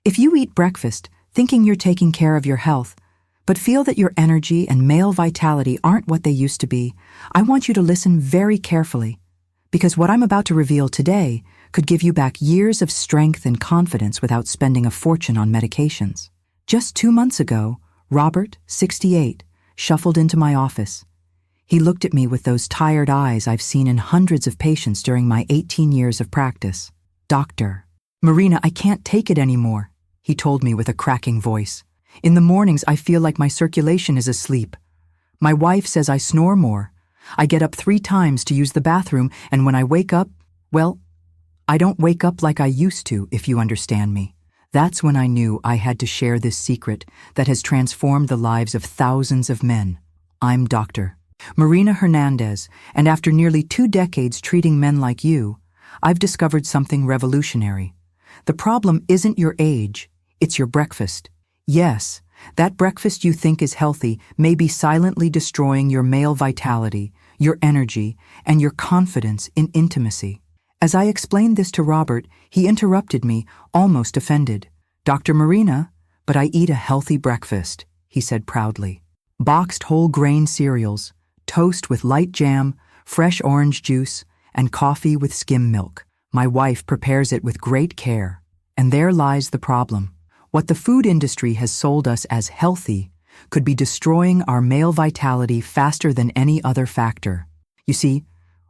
If you eat breakfast thinking you're taking care of your health, but feel that your energy and male vitality aren't what they used to be, I want you to listen very carefully, because what I'm about to reveal today could give you back years of strength and confidence without spending a fortune on medications. Just 2 months ago, Robert, 68, shuffled into my office. He looked at me with those tired eyes I've seen in hundreds of patients during my 18 years of practice. "Doctor, Marina, I can't take it anymore," he told me with a cracking voice. "In the mornings I feel like my circulation is asleep. My wife says I snore more. I get up 3 times to use the bathroom, and when I wake up, well, I don't wake up like I used to, if you understand me." That's when I knew I had to share this secret that has transformed the lives of thousands of men. I'm Dr. Marina Hernandez, and after nearly 2 decades treating men like you, I've discovered something revolutionary. The problem isn't your age, it's your breakfast. Yes, that breakfast you think is healthy may be silently destroying your male vitality, your energy, and your confidence in intimacy. As I explained this to Robert, he interrupted me, almost offended. "Dr. Marina, but I eat a healthy breakfast," he said proudly. "Boxed whole grain cereals, toast with light jam, fresh orange juice, and coffee with skim milk. My wife prepares it with great care." And there lies the problem. What the food industry has sold us as healthy could be destroying our male vitality faster than any other factor. You see,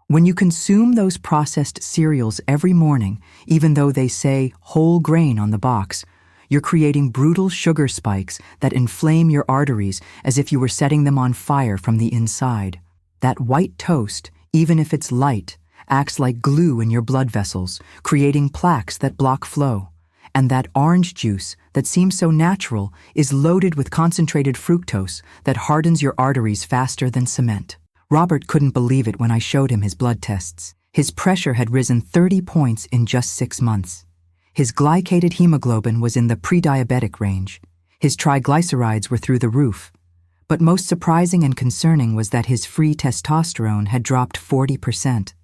when you consume those processed cereals every morning, even though they say whole grain on the box, you're creating brutal sugar spikes that inflame your arteries as if you were setting them on fire from the inside. That white toast, even if it's light, acts like glue in your blood vessels, creating plaques that block flow. And that orange juice that seems so natural is loaded with concentrated fructose that hardens your arteries faster than cement. Robert couldn't believe it when I showed him his blood tests. His pressure had risen 30 points in just 6 months. His glycated hemoglobin was in the pre-diabetic range. His triglycerides were through the roof. But most surprising and concerning was that his free testosterone had dropped 40%.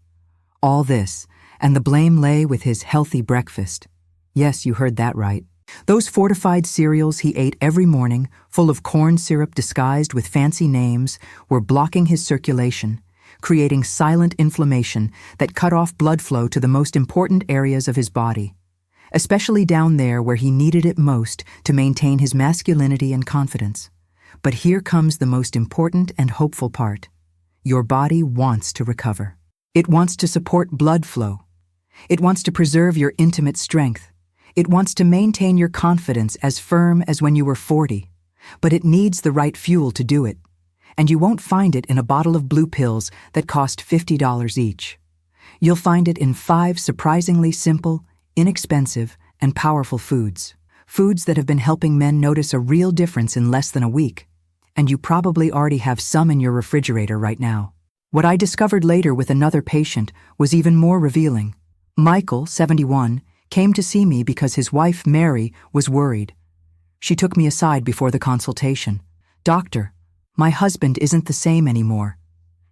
All this, and the blame lay with his healthy breakfast. Yes, you heard that right. Those fortified cereals he ate every morning, full of corn syrup disguised with fancy names, were blocking his circulation, creating silent inflammation that cut off blood flow to the most important areas of his body, especially down there where he needed it most to maintain his masculinity and confidence. But here comes the most important and hopeful part. Your body wants to recover. It wants to support blood flow. It wants to preserve your intimate strength. It wants to maintain your confidence as firm as when you were 40, but it needs the right fuel to do it, and you won't find it in a bottle of blue pills that cost $50 each. You'll find it in 5 surprisingly simple, inexpensive, and powerful foods. Foods that have been helping men notice a real difference in less than a week, and you probably already have some in your refrigerator right now. What I discovered later with another patient was even more revealing. Michael, 71, came to see me because his wife, Mary, was worried. She took me aside before the consultation. "Doctor, my husband isn't the same anymore,"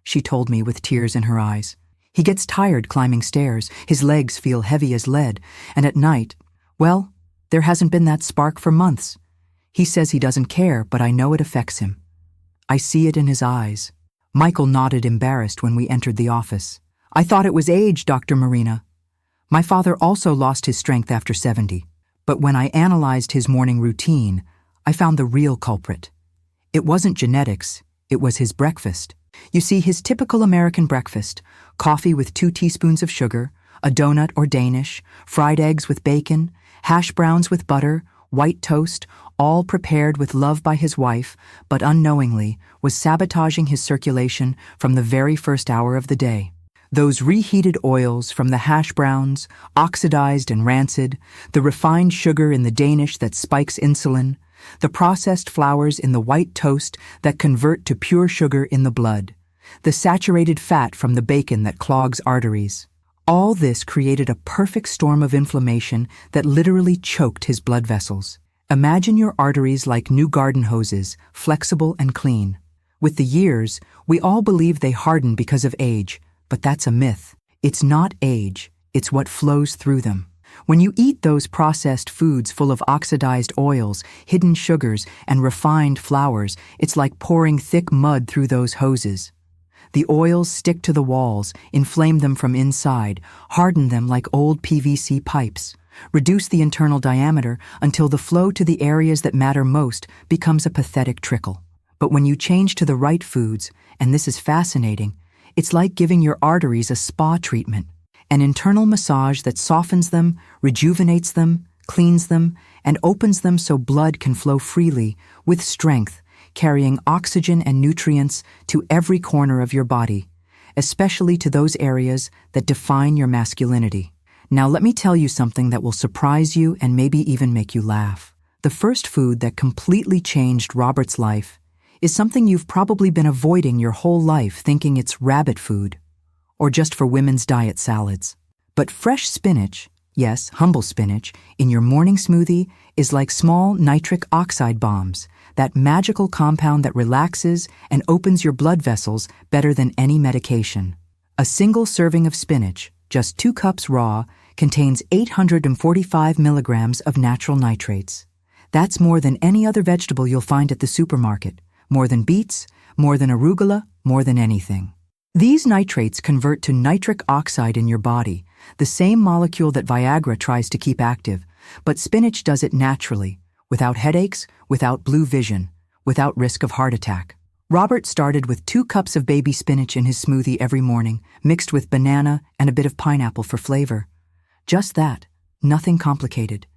she told me with tears in her eyes. "He gets tired climbing stairs, his legs feel heavy as lead, and at night, well, there hasn't been that spark for months. He says he doesn't care, but I know it affects him. I see it in his eyes." Michael nodded embarrassed when we entered the office. "I thought it was age, Dr. Marina. My father also lost his strength after 70, but when I analyzed his morning routine, I found the real culprit. It wasn't genetics, it was his breakfast. You see, his typical American breakfast, coffee with 2 teaspoons of sugar, a donut or Danish, fried eggs with bacon, hash browns with butter, white toast, all prepared with love by his wife, but unknowingly was sabotaging his circulation from the very first hour of the day. Those reheated oils from the hash browns, oxidized and rancid, the refined sugar in the Danish that spikes insulin, the processed flours in the white toast that convert to pure sugar in the blood, the saturated fat from the bacon that clogs arteries. All this created a perfect storm of inflammation that literally choked his blood vessels. Imagine your arteries like new garden hoses, flexible and clean. With the years, we all believe they harden because of age, but that's a myth. It's not age, it's what flows through them. When you eat those processed foods full of oxidized oils, hidden sugars, and refined flours, it's like pouring thick mud through those hoses. The oils stick to the walls, inflame them from inside, harden them like old PVC pipes, reduce the internal diameter until the flow to the areas that matter most becomes a pathetic trickle. But when you change to the right foods, and this is fascinating, it's like giving your arteries a spa treatment, an internal massage that softens them, rejuvenates them, cleans them, and opens them so blood can flow freely, with strength, carrying oxygen and nutrients to every corner of your body, especially to those areas that define your masculinity. Now let me tell you something that will surprise you and maybe even make you laugh. The first food that completely changed Robert's life is something you've probably been avoiding your whole life, thinking it's rabbit food, or just for women's diet salads. But fresh spinach, yes, humble spinach, in your morning smoothie is like small nitric oxide bombs, that magical compound that relaxes and opens your blood vessels better than any medication. A single serving of spinach, just 2 cups raw, contains 845 milligrams of natural nitrates. That's more than any other vegetable you'll find at the supermarket, more than beets, more than arugula, more than anything. These nitrates convert to nitric oxide in your body, the same molecule that Viagra tries to keep active, but spinach does it naturally, without headaches, without blue vision, without risk of heart attack. Robert started with 2 cups of baby spinach in his smoothie every morning, mixed with banana and a bit of pineapple for flavor. Just that, nothing complicated.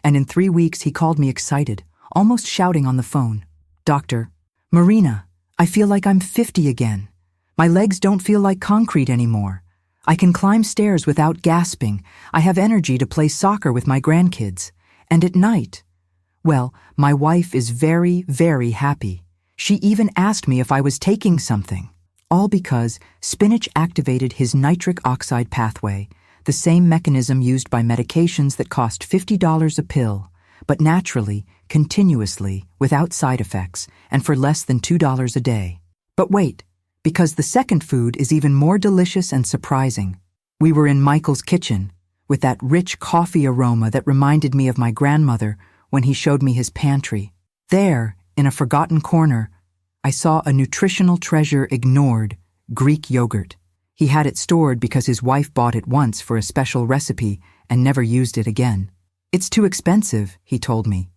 And in 3 weeks he called me excited, almost shouting on the phone. "Doctor, Marina, I feel like I'm 50 again. My legs don't feel like concrete anymore. I can climb stairs without gasping. I have energy to play soccer with my grandkids. And at night, well, my wife is very, very happy. She even asked me if I was taking something." All because spinach activated his nitric oxide pathway, the same mechanism used by medications that cost $50 a pill, but naturally, continuously, without side effects, and for less than $2 a day. But wait, because the second food is even more delicious and surprising. We were in Michael's kitchen, with that rich coffee aroma that reminded me of my grandmother when he showed me his pantry. There, in a forgotten corner, I saw a nutritional treasure ignored, Greek yogurt. He had it stored because his wife bought it once for a special recipe and never used it again. "It's too expensive," he told me.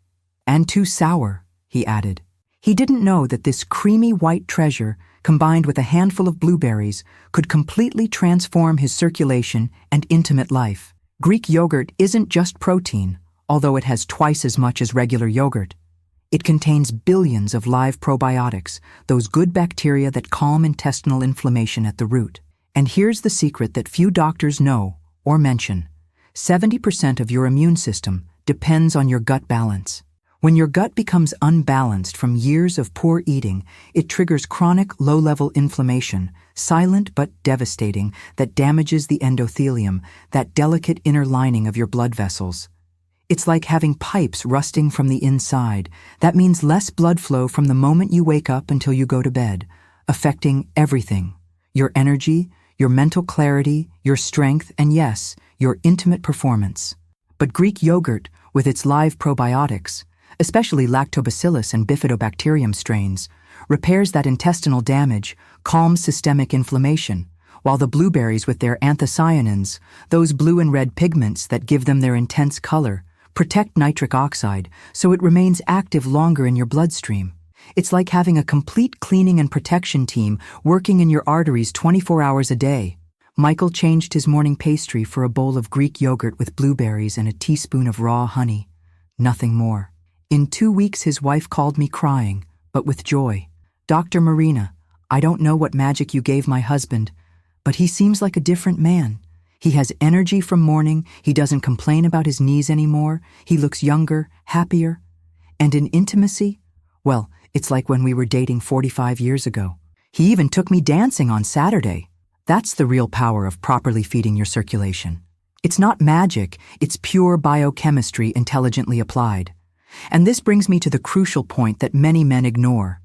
"And too sour," he added. He didn't know that this creamy white treasure, combined with a handful of blueberries, could completely transform his circulation and intimate life. Greek yogurt isn't just protein, although it has twice as much as regular yogurt. It contains billions of live probiotics, those good bacteria that calm intestinal inflammation at the root. And here's the secret that few doctors know or mention. 70% of your immune system depends on your gut balance. When your gut becomes unbalanced from years of poor eating, it triggers chronic low-level inflammation, silent but devastating, that damages the endothelium, that delicate inner lining of your blood vessels. It's like having pipes rusting from the inside. That means less blood flow from the moment you wake up until you go to bed, affecting everything: your energy, your mental clarity, your strength, and yes, your intimate performance. But Greek yogurt, with its live probiotics, especially lactobacillus and bifidobacterium strains, repairs that intestinal damage, calms systemic inflammation, while the blueberries with their anthocyanins, those blue and red pigments that give them their intense color, protect nitric oxide so it remains active longer in your bloodstream. It's like having a complete cleaning and protection team working in your arteries 24 hours a day. Michael changed his morning pastry for a bowl of Greek yogurt with blueberries and a teaspoon of raw honey. Nothing more. In 2 weeks, his wife called me crying, but with joy. "Dr. Marina, I don't know what magic you gave my husband, but he seems like a different man. He has energy from morning, he doesn't complain about his knees anymore, he looks younger, happier. And in intimacy, well, it's like when we were dating 45 years ago. He even took me dancing on Saturday." That's the real power of properly feeding your circulation. It's not magic, it's pure biochemistry intelligently applied. And this brings me to the crucial point that many men ignore.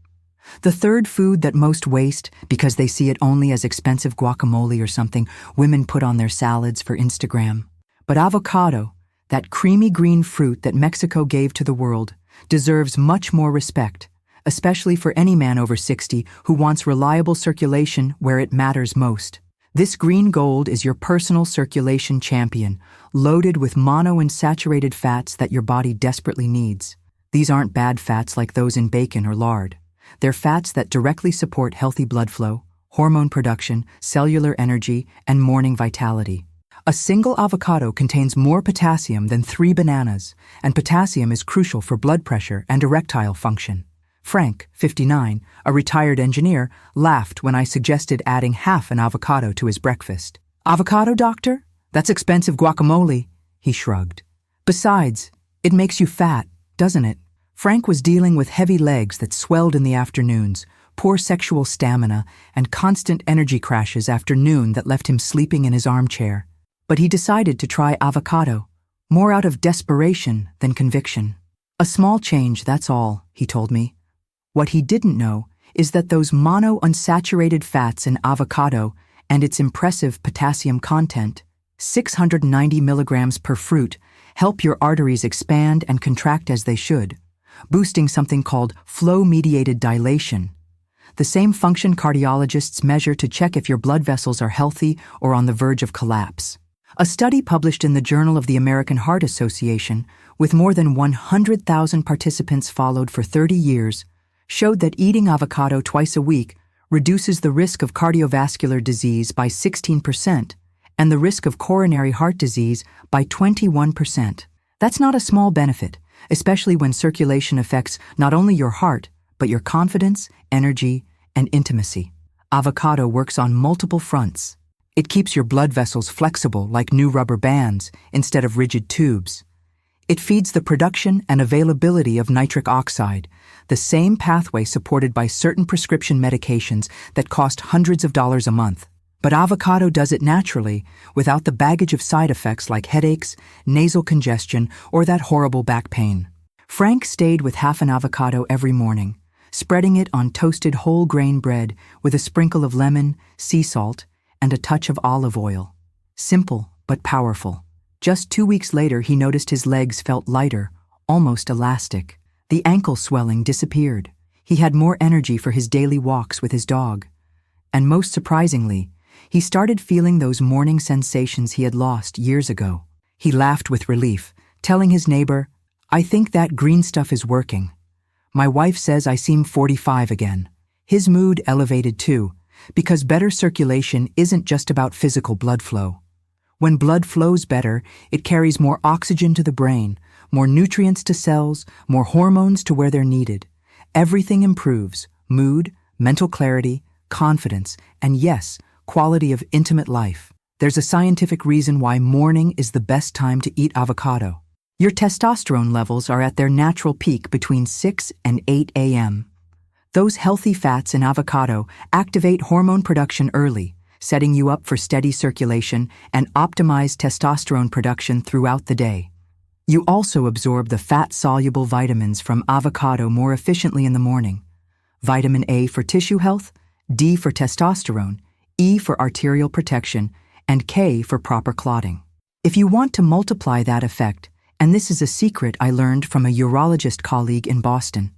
The third food that most waste, because they see it only as expensive guacamole or something women put on their salads for Instagram. But avocado, That creamy green fruit that Mexico gave to the world deserves much more respect, especially for any man over 60 who wants reliable circulation where it matters most. This green gold is your personal circulation champion, loaded with monounsaturated fats that your body desperately needs. These aren't bad fats like those in bacon or lard. They're fats that directly support healthy blood flow, hormone production, cellular energy, and morning vitality. A single avocado contains more potassium than 3 bananas, and potassium is crucial for blood pressure and erectile function. Frank, 59, a retired engineer, laughed when I suggested adding half an avocado to his breakfast. "Avocado, doctor? That's expensive guacamole," he shrugged. "Besides, it makes you fat, doesn't it?" Frank was dealing with heavy legs that swelled in the afternoons, poor sexual stamina, and constant energy crashes after noon that left him sleeping in his armchair. But he decided to try avocado, more out of desperation than conviction. "A small change, that's all," he told me. What he didn't know is that those monounsaturated fats in avocado and its impressive potassium content, 690 milligrams per fruit, help your arteries expand and contract as they should, boosting something called flow-mediated dilation, the same function cardiologists measure to check if your blood vessels are healthy or on the verge of collapse. A study published in the Journal of the American Heart Association, with more than 100,000 participants followed for 30 years, showed that eating avocado twice a week reduces the risk of cardiovascular disease by 16% and the risk of coronary heart disease by 21%. That's not a small benefit, especially when circulation affects not only your heart, but your confidence, energy, and intimacy. Avocado works on multiple fronts. It keeps your blood vessels flexible like new rubber bands instead of rigid tubes. It feeds the production and availability of nitric oxide, the same pathway supported by certain prescription medications that cost hundreds of dollars a month. But avocado does it naturally, without the baggage of side effects like headaches, nasal congestion, or that horrible back pain. Frank stayed with half an avocado every morning, spreading it on toasted whole grain bread with a sprinkle of lemon, sea salt, and a touch of olive oil. Simple, but powerful. Just 2 weeks later, he noticed his legs felt lighter, almost elastic. The ankle swelling disappeared. He had more energy for his daily walks with his dog. And most surprisingly, he started feeling those morning sensations he had lost years ago. He laughed with relief, telling his neighbor, "I think that green stuff is working. My wife says I seem 45 again." His mood elevated too, because better circulation isn't just about physical blood flow. When blood flows better, it carries more oxygen to the brain, more nutrients to cells, more hormones to where they're needed. Everything improves: mood, mental clarity, confidence, and yes, quality of intimate life. There's a scientific reason why morning is the best time to eat avocado. Your testosterone levels are at their natural peak between 6 and 8 a.m. Those healthy fats in avocado activate hormone production early, setting you up for steady circulation and optimized testosterone production throughout the day. You also absorb the fat-soluble vitamins from avocado more efficiently in the morning. Vitamin A for tissue health, D for testosterone, E for arterial protection, and K for proper clotting. If you want to multiply that effect, and this is a secret I learned from a urologist colleague in Boston,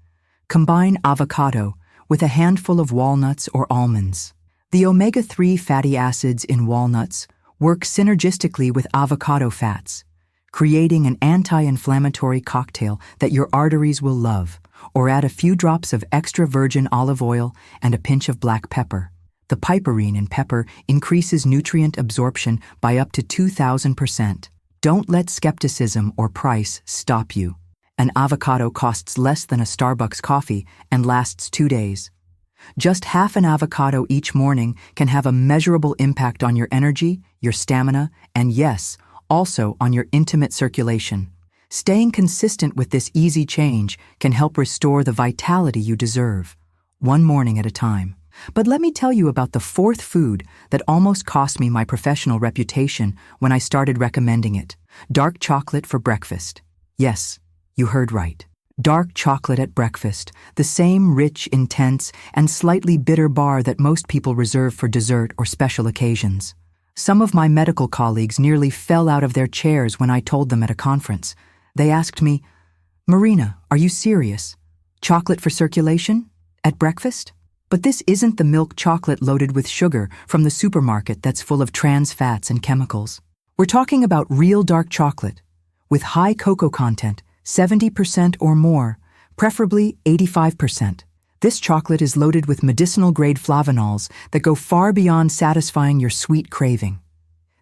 combine avocado with a handful of walnuts or almonds. The omega-3 fatty acids in walnuts work synergistically with avocado fats, creating an anti-inflammatory cocktail that your arteries will love, or add a few drops of extra virgin olive oil and a pinch of black pepper. The piperine in pepper increases nutrient absorption by up to 2,000%. Don't let skepticism or price stop you. An avocado costs less than a Starbucks coffee and lasts 2 days. Just half an avocado each morning can have a measurable impact on your energy, your stamina, and yes, also on your intimate circulation. Staying consistent with this easy change can help restore the vitality you deserve, one morning at a time. But let me tell you about the fourth food that almost cost me my professional reputation when I started recommending it: dark chocolate for breakfast. Yes, you heard right. Dark chocolate at breakfast, the same rich, intense, and slightly bitter bar that most people reserve for dessert or special occasions. Some of my medical colleagues nearly fell out of their chairs when I told them at a conference. They asked me, "Marina, are you serious? Chocolate for circulation? At breakfast?" But this isn't the milk chocolate loaded with sugar from the supermarket that's full of trans fats and chemicals. We're talking about real dark chocolate, with high cocoa content, 70% or more, preferably 85%. This chocolate is loaded with medicinal-grade flavanols that go far beyond satisfying your sweet craving.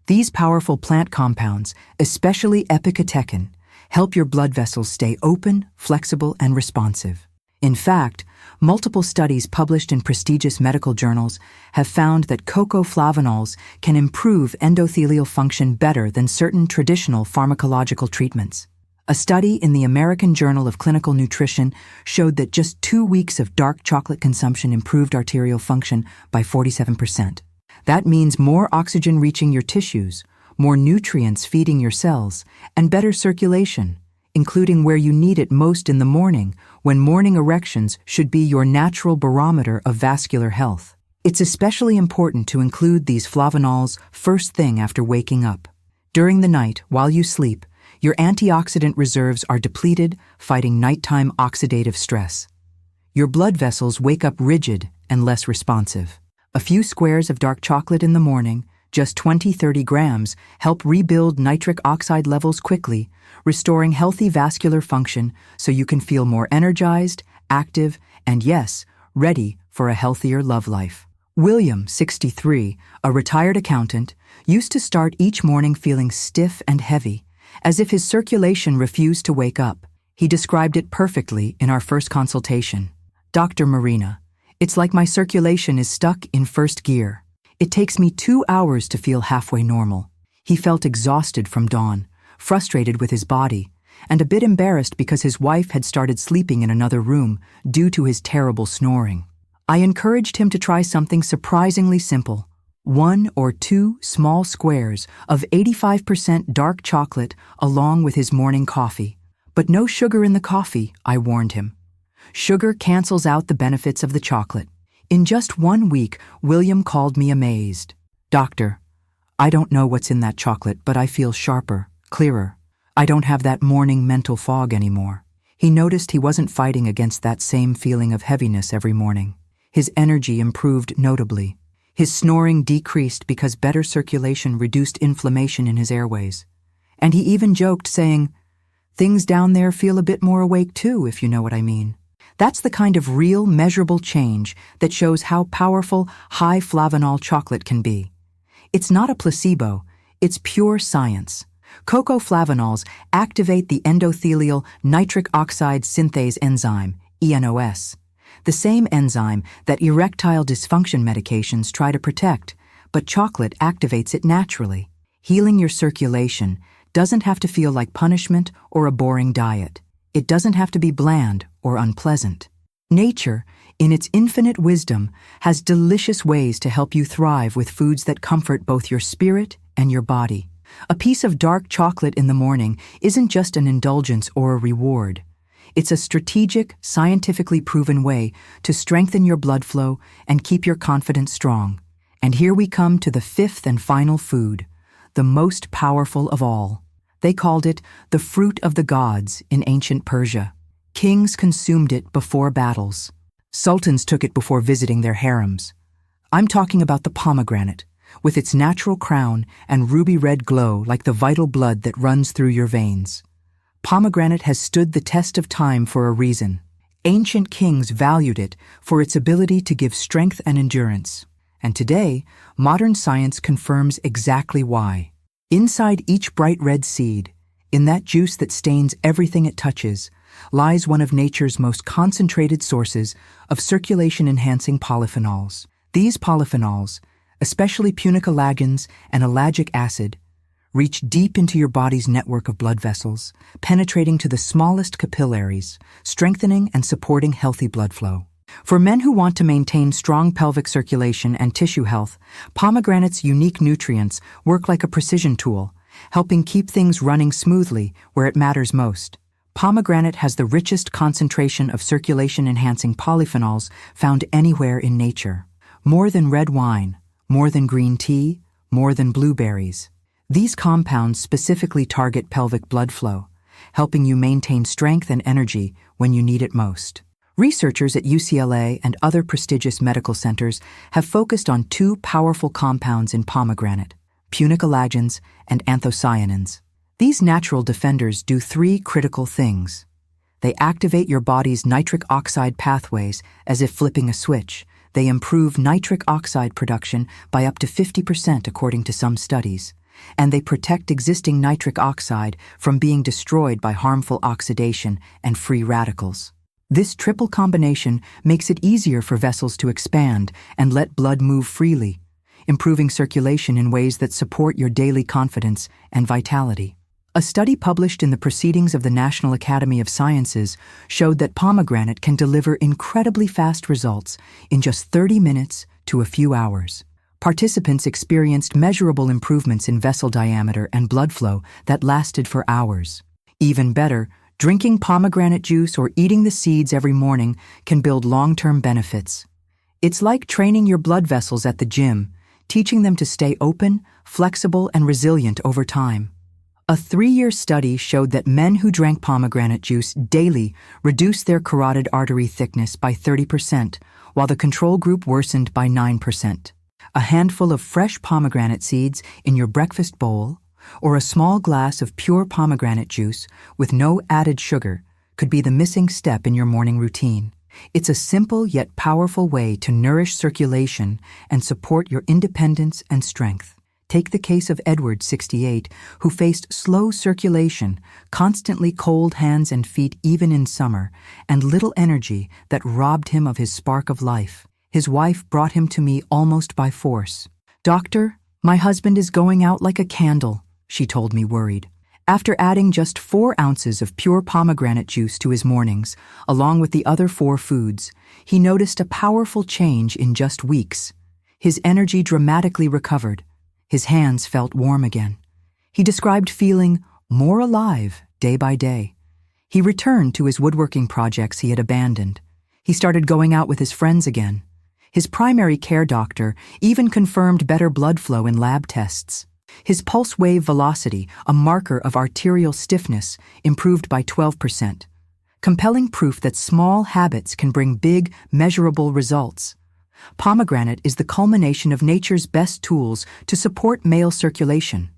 These powerful plant compounds, especially epicatechin, help your blood vessels stay open, flexible, and responsive. In fact, multiple studies published in prestigious medical journals have found that cocoa flavanols can improve endothelial function better than certain traditional pharmacological treatments. A study in the American Journal of Clinical Nutrition showed that just 2 weeks of dark chocolate consumption improved arterial function by 47%. That means more oxygen reaching your tissues, more nutrients feeding your cells, and better circulation, including where you need it most in the morning, when morning erections should be your natural barometer of vascular health. It's especially important to include these flavanols first thing after waking up. During the night, while you sleep, your antioxidant reserves are depleted, fighting nighttime oxidative stress. Your blood vessels wake up rigid and less responsive. A few squares of dark chocolate in the morning, just 20-30 grams, help rebuild nitric oxide levels quickly, restoring healthy vascular function so you can feel more energized, active, and yes, ready for a healthier love life. William, 63, a retired accountant, used to start each morning feeling stiff and heavy, as if his circulation refused to wake up. He described it perfectly in our first consultation. "Dr. Marina, it's like my circulation is stuck in first gear. It takes me 2 hours to feel halfway normal." He felt exhausted from dawn, frustrated with his body, and a bit embarrassed because his wife had started sleeping in another room due to his terrible snoring. I encouraged him to try something surprisingly simple: 1 or 2 small squares of 85% dark chocolate along with his morning coffee. But no sugar in the coffee, I warned him. Sugar cancels out the benefits of the chocolate. In just 1 week, William called me amazed. "Doctor, I don't know what's in that chocolate, but I feel sharper, clearer. I don't have that morning mental fog anymore." He noticed he wasn't fighting against that same feeling of heaviness every morning. His energy improved notably. His snoring decreased because better circulation reduced inflammation in his airways. And he even joked, saying, "Things down there feel a bit more awake too, if you know what I mean." That's the kind of real, measurable change that shows how powerful high flavanol chocolate can be. It's not a placebo, it's pure science. Cocoa flavanols activate the endothelial nitric oxide synthase enzyme, ENOS, the same enzyme that erectile dysfunction medications try to protect, but chocolate activates it naturally. Healing your circulation doesn't have to feel like punishment or a boring diet. It doesn't have to be bland or unpleasant. Nature, in its infinite wisdom, has delicious ways to help you thrive with foods that comfort both your spirit and your body. A piece of dark chocolate in the morning isn't just an indulgence or a reward. It's a strategic, scientifically proven way to strengthen your blood flow and keep your confidence strong. And here we come to the 5th and final food, the most powerful of all. They called it the fruit of the gods in ancient Persia. Kings consumed it before battles. Sultans took it before visiting their harems. I'm talking about the pomegranate, with its natural crown and ruby-red glow like the vital blood that runs through your veins. Pomegranate has stood the test of time for a reason. Ancient kings valued it for its ability to give strength and endurance. And today, modern science confirms exactly why. Inside each bright red seed, in that juice that stains everything it touches, lies one of nature's most concentrated sources of circulation-enhancing polyphenols. These polyphenols, especially punicalagins and ellagic acid, reach deep into your body's network of blood vessels, penetrating to the smallest capillaries, strengthening and supporting healthy blood flow. For men who want to maintain strong pelvic circulation and tissue health, pomegranate's unique nutrients work like a precision tool, helping keep things running smoothly where it matters most. Pomegranate has the richest concentration of circulation-enhancing polyphenols found anywhere in nature. More than red wine, more than green tea, more than blueberries. These compounds specifically target pelvic blood flow, helping you maintain strength and energy when you need it most. Researchers at UCLA and other prestigious medical centers have focused on two powerful compounds in pomegranate: punicolagens and anthocyanins. These natural defenders do three critical things. They activate your body's nitric oxide pathways as if flipping a switch. They improve nitric oxide production by up to 50% according to some studies. And they protect existing nitric oxide from being destroyed by harmful oxidation and free radicals. This triple combination makes it easier for vessels to expand and let blood move freely, improving circulation in ways that support your daily confidence and vitality. A study published in the Proceedings of the National Academy of Sciences showed that pomegranate can deliver incredibly fast results in just 30 minutes to a few hours. Participants experienced measurable improvements in vessel diameter and blood flow that lasted for hours. Even better, drinking pomegranate juice or eating the seeds every morning can build long-term benefits. It's like training your blood vessels at the gym, teaching them to stay open, flexible, and resilient over time. A 3-year study showed that men who drank pomegranate juice daily reduced their carotid artery thickness by 30%, while the control group worsened by 9%. A handful of fresh pomegranate seeds in your breakfast bowl, or a small glass of pure pomegranate juice with no added sugar, could be the missing step in your morning routine. It's a simple yet powerful way to nourish circulation and support your independence and strength. Take the case of Edward, 68, who faced slow circulation, constantly cold hands and feet even in summer, and little energy that robbed him of his spark of life. His wife brought him to me almost by force. "Doctor, my husband is going out like a candle," she told me, worried. After adding just 4 ounces of pure pomegranate juice to his mornings, along with the other 4 foods, he noticed a powerful change in just weeks. His energy dramatically recovered. His hands felt warm again. He described feeling more alive day by day. He returned to his woodworking projects he had abandoned. He started going out with his friends again. His primary care doctor even confirmed better blood flow in lab tests. His pulse wave velocity, a marker of arterial stiffness, improved by 12%. Compelling proof that small habits can bring big, measurable results. Pomegranate is the culmination of nature's best tools to support male circulation.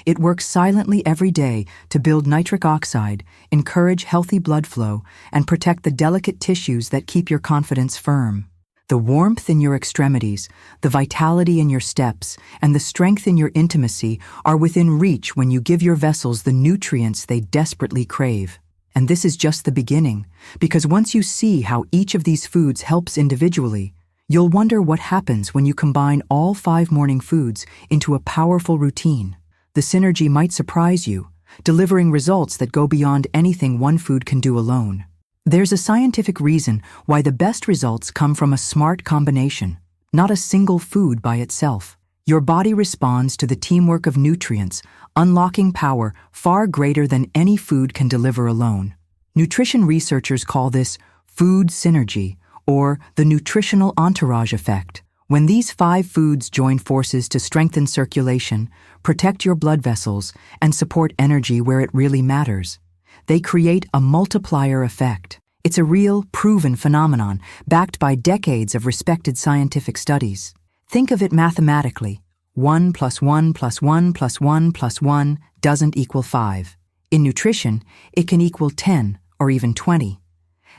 It works silently every day to build nitric oxide, encourage healthy blood flow, and protect the delicate tissues that keep your confidence firm. The warmth in your extremities, the vitality in your steps, and the strength in your intimacy are within reach when you give your vessels the nutrients they desperately crave. And this is just the beginning, because once you see how each of these foods helps individually, you'll wonder what happens when you combine all 5 morning foods into a powerful routine. The synergy might surprise you, delivering results that go beyond anything one food can do alone. There's a scientific reason why the best results come from a smart combination, not a single food by itself. Your body responds to the teamwork of nutrients, unlocking power far greater than any food can deliver alone. Nutrition researchers call this food synergy, or the nutritional entourage effect. When these 5 foods join forces to strengthen circulation, protect your blood vessels, and support energy where it really matters, they create a multiplier effect. It's a real, proven phenomenon, backed by decades of respected scientific studies. Think of it mathematically. 1 + 1 + 1 + 1 + 1 doesn't equal 5. In nutrition, it can equal 10 or even 20.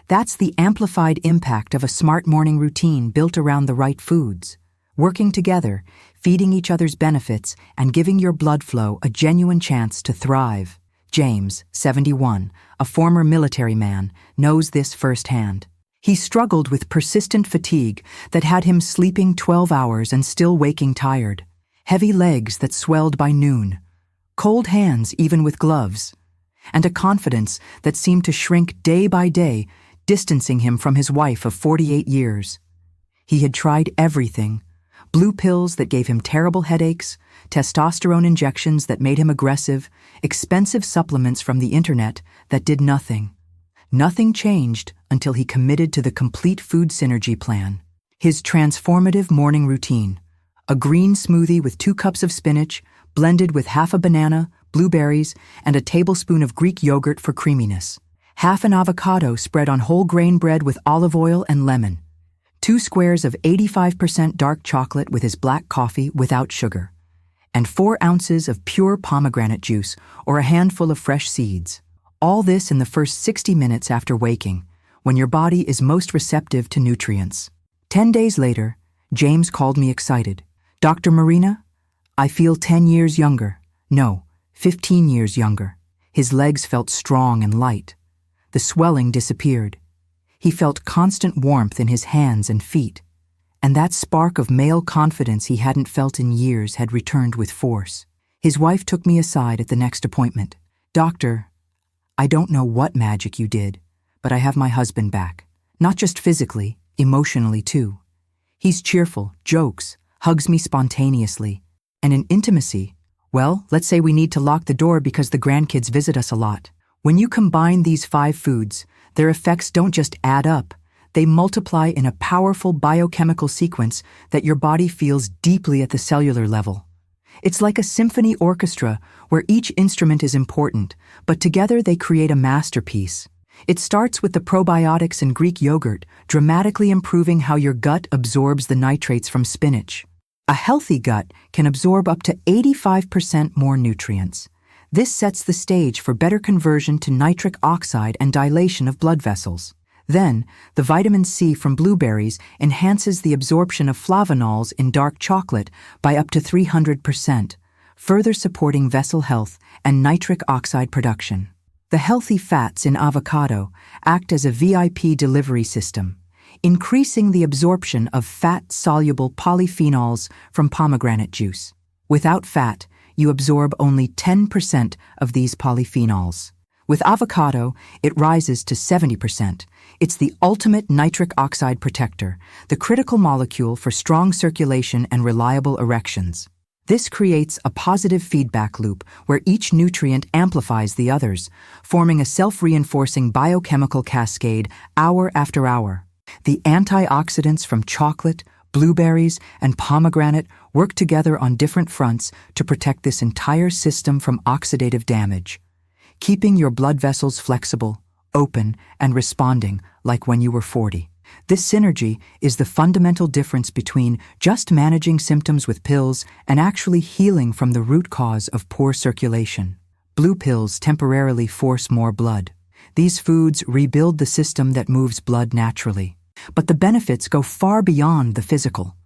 That's the amplified impact of a smart morning routine built around the right foods. Working together, feeding each other's benefits, and giving your blood flow a genuine chance to thrive. James, 71, a former military man, knows this firsthand. He struggled with persistent fatigue that had him sleeping 12 hours and still waking tired, heavy legs that swelled by noon, cold hands even with gloves, and a confidence that seemed to shrink day by day, distancing him from his wife of 48 years. He had tried everything: blue pills that gave him terrible headaches, testosterone injections that made him aggressive, expensive supplements from the internet that did nothing. Nothing changed until he committed to the complete food synergy plan. His transformative morning routine, A green smoothie with 2 cups of spinach, blended with half a banana, blueberries, and a tablespoon of Greek yogurt for creaminess. Half an avocado spread on whole grain bread with olive oil and lemon. 2 squares of 85% dark chocolate with his black coffee without sugar. And 4 ounces of pure pomegranate juice or a handful of fresh seeds. All this in the first 60 minutes after waking, when your body is most receptive to nutrients. 10 days later, James called me excited. "Dr. Marina, I feel 10 years younger. No, 15 years younger." His legs felt strong and light. The swelling disappeared. He felt constant warmth in his hands and feet, and that spark of male confidence he hadn't felt in years had returned with force. His wife took me aside at the next appointment. "Doctor, I don't know what magic you did, but I have my husband back. Not just physically, emotionally too. He's cheerful, jokes, hugs me spontaneously. And in intimacy, well, let's say we need to lock the door because the grandkids visit us a lot. When you combine these 5 foods, their effects don't just add up, they multiply in a powerful biochemical sequence that your body feels deeply at the cellular level. It's like a symphony orchestra where each instrument is important, but together they create a masterpiece. It starts with the probiotics in Greek yogurt, dramatically improving how your gut absorbs the nitrates from spinach. A healthy gut can absorb up to 85% more nutrients. This sets the stage for better conversion to nitric oxide and dilation of blood vessels. Then, the vitamin C from blueberries enhances the absorption of flavonols in dark chocolate by up to 300%, further supporting vessel health and nitric oxide production. The healthy fats in avocado act as a VIP delivery system, increasing the absorption of fat-soluble polyphenols from pomegranate juice. Without fat, you absorb only 10% of these polyphenols. With avocado, it rises to 70%. It's the ultimate nitric oxide protector, the critical molecule for strong circulation and reliable erections. This creates a positive feedback loop where each nutrient amplifies the others, forming a self-reinforcing biochemical cascade hour after hour. The antioxidants from chocolate, blueberries, and pomegranate work together on different fronts to protect this entire system from oxidative damage, keeping your blood vessels flexible, open, and responding like when you were 40. This synergy is the fundamental difference between just managing symptoms with pills and actually healing from the root cause of poor circulation. Blue pills temporarily force more blood. These foods rebuild the system that moves blood naturally. But the benefits go far beyond the physical.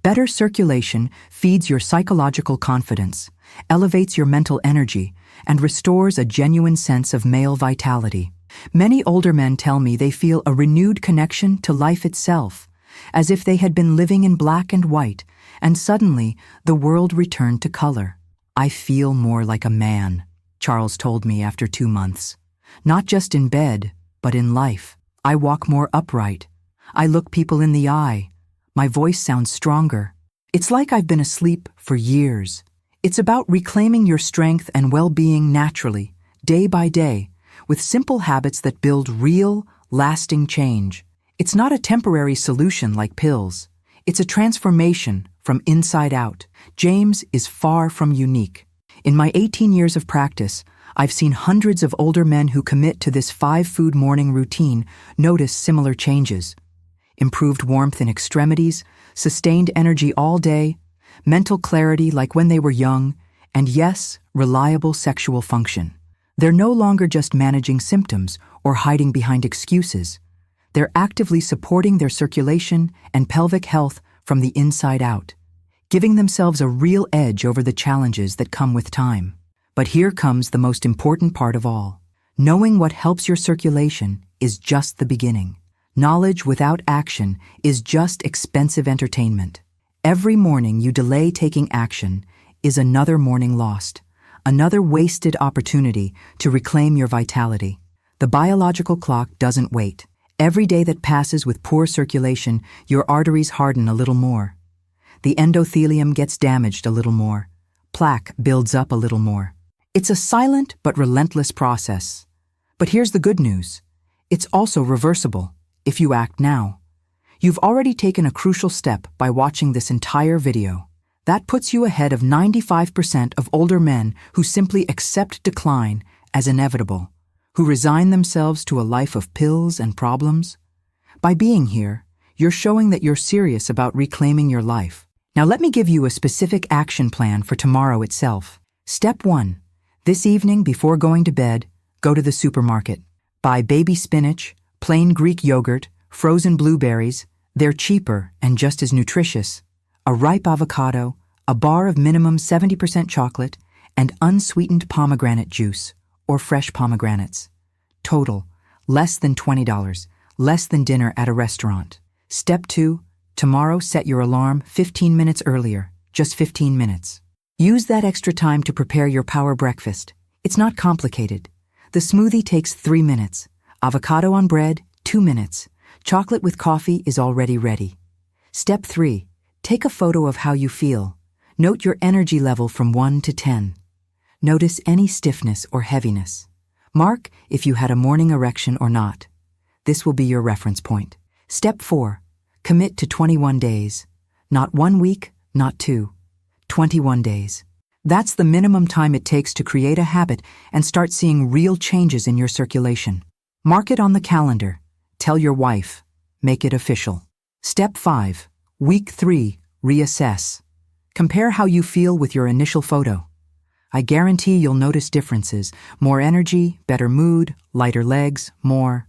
Better circulation feeds your psychological confidence, elevates your mental energy, and restores a genuine sense of male vitality. Many older men tell me they feel a renewed connection to life itself, as if they had been living in black and white, and suddenly the world returned to color. "I feel more like a man," Charles told me after 2 months. "Not just in bed, but in life. I walk more upright. I look people in the eye. My voice sounds stronger. It's like I've been asleep for years." It's about reclaiming your strength and well-being naturally, day by day, with simple habits that build real, lasting change. It's not a temporary solution like pills. It's a transformation from inside out. James is far from unique. In my 18 years of practice, I've seen hundreds of older men who commit to this 5-food morning routine notice similar changes. Improved warmth in extremities, sustained energy all day, mental clarity like when they were young, and yes, reliable sexual function. They're no longer just managing symptoms or hiding behind excuses. They're actively supporting their circulation and pelvic health from the inside out, giving themselves a real edge over the challenges that come with time. But here comes the most important part of all. Knowing what helps your circulation is just the beginning. Knowledge without action is just expensive entertainment. Every morning you delay taking action is another morning lost, another wasted opportunity to reclaim your vitality. The biological clock doesn't wait. Every day that passes with poor circulation, your arteries harden a little more. The endothelium gets damaged a little more. Plaque builds up a little more. It's a silent but relentless process. But here's the good news. It's also reversible if you act now. You've already taken a crucial step by watching this entire video. That puts you ahead of 95% of older men who simply accept decline as inevitable, who resign themselves to a life of pills and problems. By being here, you're showing that you're serious about reclaiming your life. Now let me give you a specific action plan for tomorrow itself. Step 1. This evening before going to bed, go to the supermarket. Buy baby spinach, plain Greek yogurt, frozen blueberries, they're cheaper and just as nutritious, a ripe avocado, a bar of minimum 70% chocolate, and unsweetened pomegranate juice, or fresh pomegranates. Total, less than $20, less than dinner at a restaurant. Step 2. Tomorrow set your alarm 15 minutes earlier, just 15 minutes. Use that extra time to prepare your power breakfast. It's not complicated. The smoothie takes 3 minutes. Avocado on bread, 2 minutes. Chocolate with coffee is already ready. Step 3. Take a photo of how you feel. Note your energy level from 1 to 10. Notice any stiffness or heaviness. Mark if you had a morning erection or not. This will be your reference point. Step 4. Commit to 21 days. Not 1 week, not 2. 21 days. That's the minimum time it takes to create a habit and start seeing real changes in your circulation. Mark it on the calendar. Tell your wife. Make it official. Step 5. Week 3. Reassess. Compare how you feel with your initial photo. I guarantee you'll notice differences. More energy, better mood, lighter legs, more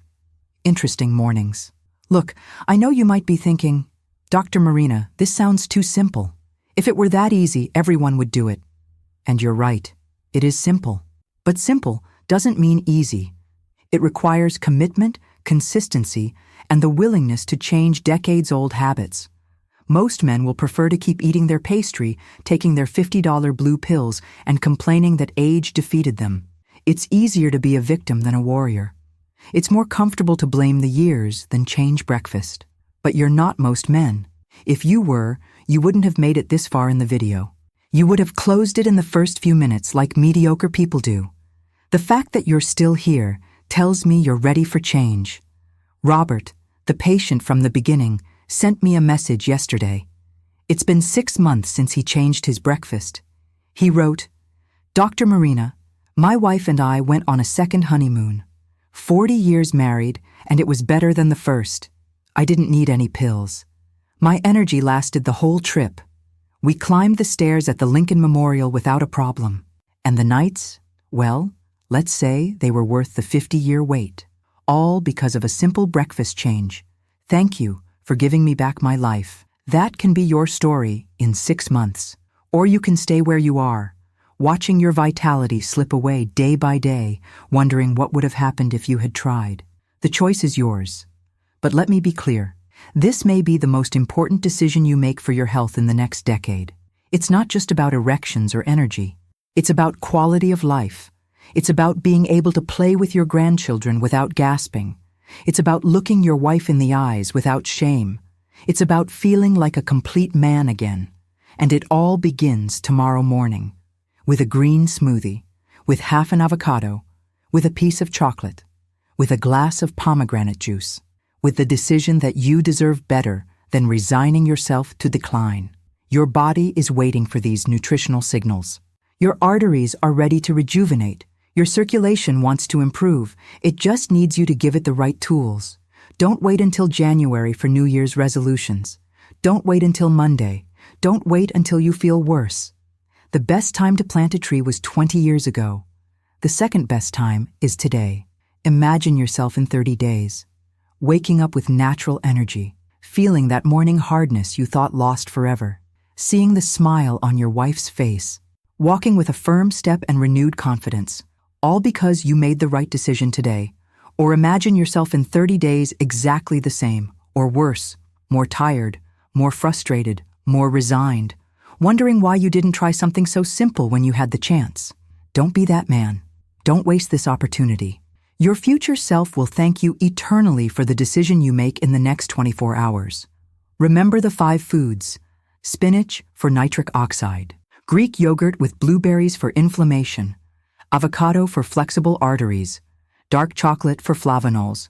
interesting mornings. Look, I know you might be thinking, Dr. Marina, this sounds too simple. If it were that easy, everyone would do it. And you're right. It is simple. But simple doesn't mean easy. It requires commitment, consistency, and the willingness to change decades-old habits. Most men will prefer to keep eating their pastry, taking their $50 blue pills, and complaining that age defeated them. It's easier to be a victim than a warrior. It's more comfortable to blame the years than change breakfast. But you're not most men. If you were, you wouldn't have made it this far in the video. You would have closed it in the first few minutes like mediocre people do. The fact that you're still here tells me you're ready for change. Robert, the patient from the beginning, sent me a message yesterday. It's been 6 months since he changed his breakfast. He wrote, Dr. Marina, my wife and I went on a second honeymoon. 40 years married, and it was better than the first. I didn't need any pills. My energy lasted the whole trip. We climbed the stairs at the Lincoln Memorial without a problem. And the nights, well, let's say they were worth the 50-year wait. All because of a simple breakfast change. Thank you for giving me back my life. That can be your story in 6 months. Or you can stay where you are, watching your vitality slip away day by day, wondering what would have happened if you had tried. The choice is yours. But let me be clear. This may be the most important decision you make for your health in the next decade. It's not just about erections or energy. It's about quality of life. It's about being able to play with your grandchildren without gasping. It's about looking your wife in the eyes without shame. It's about feeling like a complete man again. And it all begins tomorrow morning. With a green smoothie, with half an avocado, with a piece of chocolate, with a glass of pomegranate juice, with the decision that you deserve better than resigning yourself to decline. Your body is waiting for these nutritional signals. Your arteries are ready to rejuvenate. Your circulation wants to improve. It just needs you to give it the right tools. Don't wait until January for New Year's resolutions. Don't wait until Monday. Don't wait until you feel worse. The best time to plant a tree was 20 years ago. The second best time is today. Imagine yourself in 30 days, waking up with natural energy, feeling that morning hardness you thought lost forever, seeing the smile on your wife's face, walking with a firm step and renewed confidence, all because you made the right decision today. Or imagine yourself in 30 days exactly the same, or worse, more tired, more frustrated, more resigned, wondering why you didn't try something so simple when you had the chance. Don't be that man. Don't waste this opportunity. Your future self will thank you eternally for the decision you make in the next 24 hours. Remember the 5 foods. Spinach for nitric oxide, Greek yogurt with blueberries for inflammation, avocado for flexible arteries, dark chocolate for flavanols,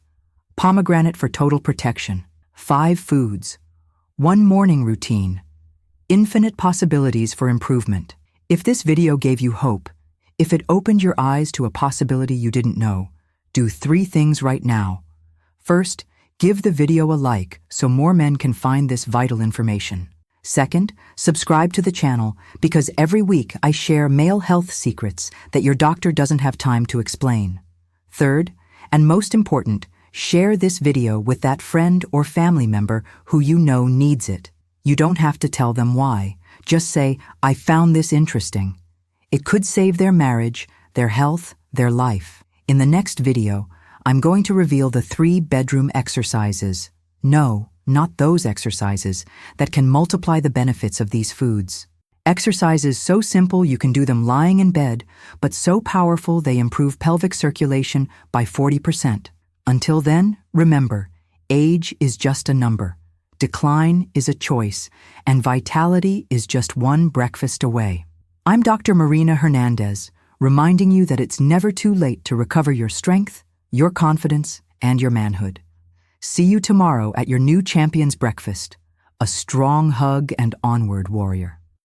pomegranate for total protection. 5 foods. 1 morning routine. infinite possibilities for improvement. If this video gave you hope, if it opened your eyes to a possibility you didn't know, do 3 things right now. First, give the video a like so more men can find this vital information. Second, subscribe to the channel because every week I share male health secrets that your doctor doesn't have time to explain. Third, and most important, share this video with that friend or family member who you know needs it. You don't have to tell them why. Just say, "I found this interesting." It could save their marriage, their health, their life. In the next video, I'm going to reveal the 3 bedroom exercises. No, not those exercises that can multiply the benefits of these foods. Exercises so simple you can do them lying in bed, but so powerful they improve pelvic circulation by 40%. Until then, remember, age is just a number, decline is a choice, and vitality is just one breakfast away. I'm Dr. Marina Hernandez, reminding you that it's never too late to recover your strength, your confidence, and your manhood. See you tomorrow at your new Champions Breakfast. A strong hug and onward, warrior.